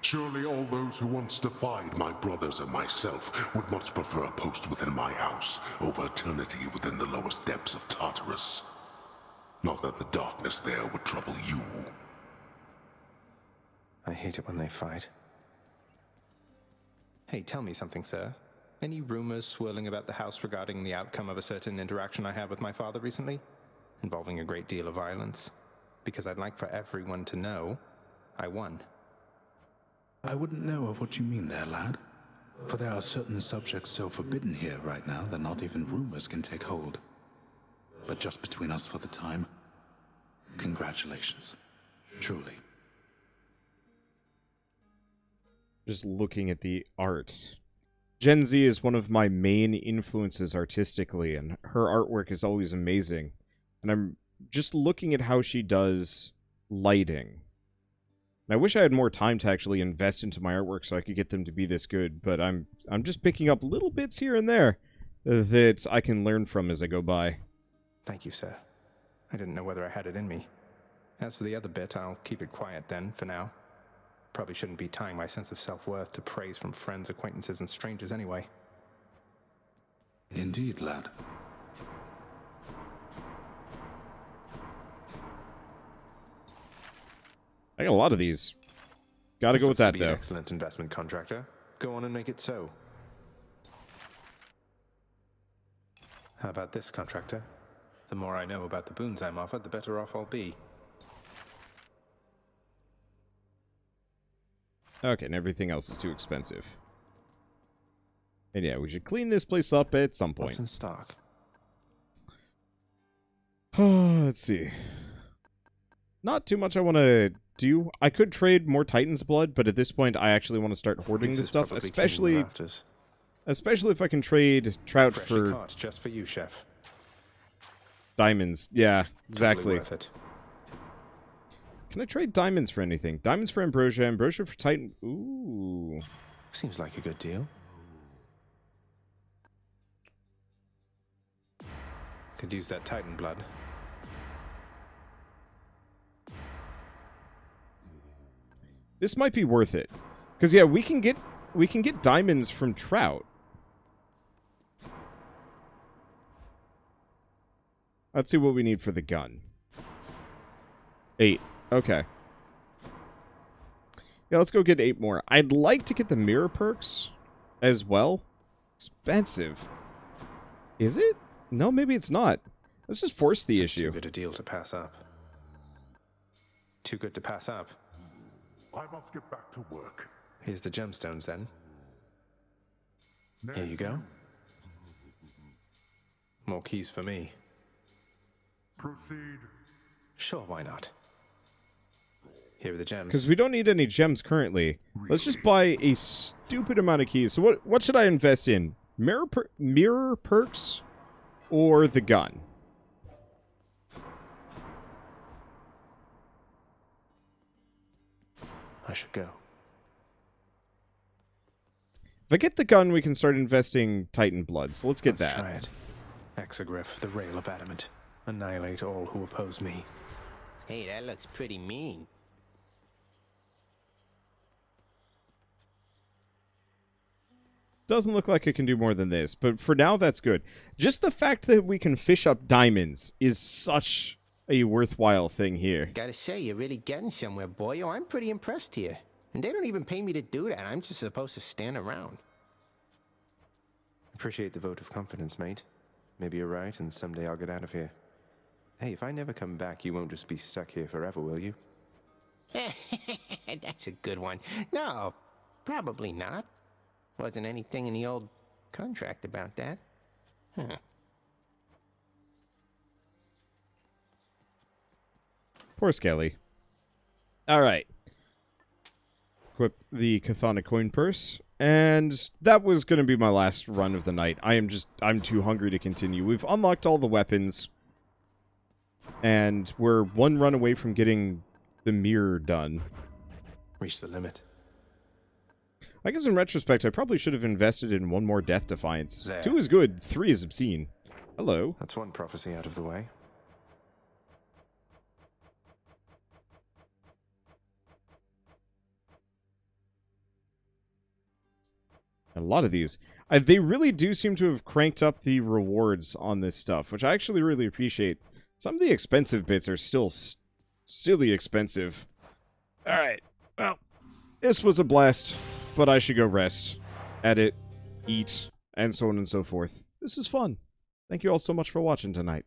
G: Surely all those who once defied my brothers and myself would much prefer a post within my house over eternity within the lowest depths of Tartarus. Not that the darkness there would trouble you.
B: I hate it when they fight. Hey, tell me something, sir. Any rumors swirling about the house regarding the outcome of a certain interaction I had with my father recently? Involving a great deal of violence? Because I'd like for everyone to know I won.
E: I wouldn't know of what you mean there, lad. For there are certain subjects so forbidden here right now that not even rumors can take hold. But just between us for the time, congratulations. Truly.
A: Just looking at the art. Gen Z is one of my main influences artistically, and her artwork is always amazing. And I'm just looking at how she does lighting. And I wish I had more time to actually invest into my artwork so I could get them to be this good, but I'm just picking up little bits here and there that I can learn from as I go by.
B: Thank you, sir. I didn't know whether I had it in me. As for the other bit, I'll keep it quiet then, for now. Probably shouldn't be tying my sense of self-worth to praise from friends, acquaintances, and strangers anyway.
E: Indeed, lad.
A: I got a lot of these. Gotta go with
B: This
A: that,
B: looks to be an
A: though.
B: excellent investment, contractor. Go on and make it so. How about this, contractor? The more I know about the boons I'm offered, the better off I'll be.
A: Okay, and everything else is too expensive. And yeah, we should clean this place up at some point.
B: What's in stock?
A: Let's see. Not too much I want to do. I could trade more Titan's blood, but at this point I actually want to start hoarding this stuff, especially if I can trade trout
B: Freshly
A: for
B: caught just for you, chef.
A: diamonds. Yeah, exactly.
B: Totally worth it.
A: Can I trade diamonds for anything? Diamonds for ambrosia, ambrosia for Titan. Ooh.
B: Seems like a good deal. Could use that Titan blood.
A: This might be worth it. Cause yeah, we can get diamonds from trout. Let's see what we need for the gun. 8. Okay. Yeah, let's go get 8 more. I'd like to get the mirror perks as well. Expensive. Is it? No, maybe it's not. Let's just force the issue.
B: Too good a deal to pass up. Too good to pass up.
G: I must get back to work.
B: Here's the gemstones, then. Here you go. More keys for me.
G: Proceed.
B: Sure, why not? Here are the gems.
A: Because we don't need any gems currently. Let's just buy a stupid amount of keys. So what should I invest in? Mirror perks or the gun?
B: I should go.
A: If I get the gun, we can start investing Titan blood. So let's get that.
B: Try it. Exogryph, the rail of adamant. Annihilate all who oppose me.
C: Hey, that looks pretty mean.
A: Doesn't look like it can do more than this, but for now, that's good. Just the fact that we can fish up diamonds is such a worthwhile thing here.
C: Gotta say, you're really getting somewhere, boyo. I'm pretty impressed here. And they don't even pay me to do that. I'm just supposed to stand around.
B: Appreciate the vote of confidence, mate. Maybe you're right, and someday I'll get out of here. Hey, if I never come back, you won't just be stuck here forever, will you?
C: That's a good one. No, probably not. Wasn't anything in the old contract about that. Huh.
A: Poor Skelly. Alright. Equip the Chthonic coin purse. And that was going to be my last run of the night. I'm too hungry to continue. We've unlocked all the weapons. And we're one run away from getting the mirror done.
B: Reach the limit.
A: I guess in retrospect, I probably should have invested in one more Death Defiance.
B: There.
A: 2 is good, 3 is obscene. Hello.
B: That's one prophecy out of the way.
A: A lot of these. They really do seem to have cranked up the rewards on this stuff, which I actually really appreciate. Some of the expensive bits are still silly expensive. Alright, well, this was a blast, but I should go rest, edit, eat, and so on and so forth. This is fun. Thank you all so much for watching tonight.